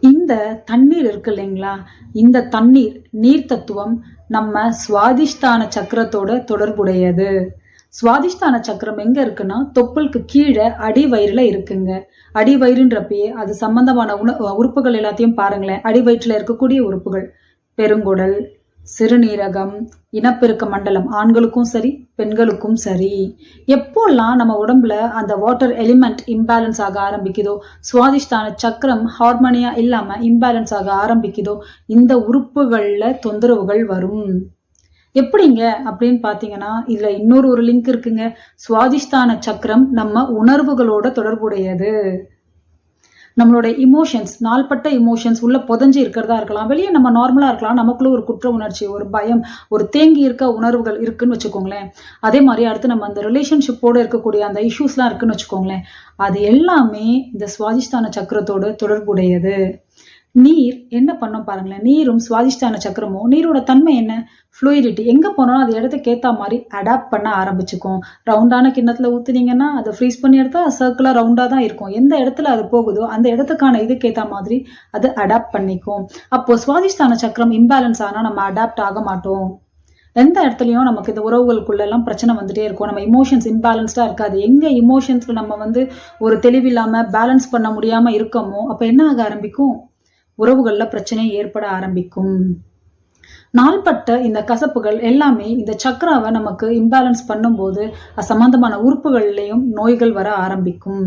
இந்த தண்ணீர் இருக்கு இல்லைங்களா, இந்த தண்ணீர் நீர் தத்துவம் நம்ம சுவாதிஷ்டான சக்கரத்தோட தொடர்புடையது. சுவாதிஷ்டான சக்கரம் எங்க இருக்குன்னா தொப்புளுக்கு கீழே அடி வயிறுல இருக்குங்க. அடி வயிறுன்றப்பயே அது சம்பந்தமான உறுப்புகள் எல்லாத்தையும் பாருங்களேன். அடி வயிற்றுல இருக்கக்கூடிய உறுப்புகள் பெருங்குடல், சிறுநீரகம், இனப்பெருக்க மண்டலம், ஆண்களுக்கும் சரி பெண்களுக்கும் சரி. எப்போல்லாம் நம்ம உடம்புல அந்த வாட்டர் எலிமெண்ட் இம்பேலன்ஸ் ஆக ஆரம்பிக்குதோ, சுவாதிஷ்டான சக்கரம் ஹார்மோனியா இல்லாம இம்பேலன்ஸ் ஆக ஆரம்பிக்குதோ, இந்த உறுப்புகள்ல தொந்தரவுகள் வரும். எப்படிங்க அப்படின்னு பாத்தீங்கன்னா, இதுல இன்னொரு லிங்க் இருக்குங்க. சுவாதிஷ்டான சக்கரம் நம்ம உணர்வுகளோட தொடர்புடையது. நம்மளோட இமோஷன்ஸ், நாள்பட்ட இமோஷன்ஸ் உள்ள புதஞ்சு இருக்கிறதா இருக்கலாம், வெளியே நம்ம நார்மலா இருக்கலாம், நமக்குள்ள ஒரு குற்ற உணர்ச்சி, ஒரு பயம், ஒரு தேங்கி இருக்க உணர்வுகள் இருக்குன்னு வச்சுக்கோங்களேன். அதே மாதிரி அடுத்து நம்ம அந்த ரிலேஷன்ஷிப்போட இருக்கக்கூடிய அந்த இஷ்யூஸ்லாம் இருக்குன்னு வச்சுக்கோங்களேன். அது எல்லாமே இந்த சுவாதிஷ்டான சக்கரத்தோட தொடர்புடையது. நீர் என்ன பண்ணும் பாருங்களேன். நீரும் சுவாதிஷ்டான சக்கரமும், நீரோட தன்மை என்ன? ஃப்ளூயிடிட்டி. எங்க போனாலும் அது இடத்துக்கு ஏத்த மாதிரி அடாப்ட் பண்ண ஆரம்பிச்சுக்கும். ரவுண்டான கிண்ணத்துல ஊத்துனீங்கன்னா அதை ஃப்ரீஸ் பண்ணி எடுத்தா சர்க்குலர் ரவுண்டா தான் இருக்கும். எந்த இடத்துல அது போகுதோ அந்த இடத்துக்கான இதுக்கு ஏத்த மாதிரி அது அடாப்ட் பண்ணிக்கும். அப்போ சுவாதிஷ்டான சக்கரம் இம்பேலன்ஸ் ஆனா நம்ம அடாப்ட் ஆக மாட்டோம். எந்த இடத்துலயும் நமக்கு இந்த உறவுகளுக்குள்ள எல்லாம் பிரச்சனை வந்துட்டே இருக்கும். நம்ம இமோஷன்ஸ் இம்பேலன்ஸ்டா இருக்காது. எங்க இமோஷன்ஸ்ல நம்ம ஒரு தெளிவில்லாம பேலன்ஸ் பண்ண முடியாம இருக்கமோ அப்ப என்ன ஆக ஆரம்பிக்கும்? உறவுகள்ல பிரச்சனை ஏற்பட ஆரம்பிக்கும். நாள்பட்ட இந்த கசப்புகள் எல்லாமே இந்த சக்கராவை நமக்கு இம்பேலன்ஸ் பண்ணும்போது சம்பந்தமான உறுப்புகள்லயும் நோய்கள் வர ஆரம்பிக்கும்.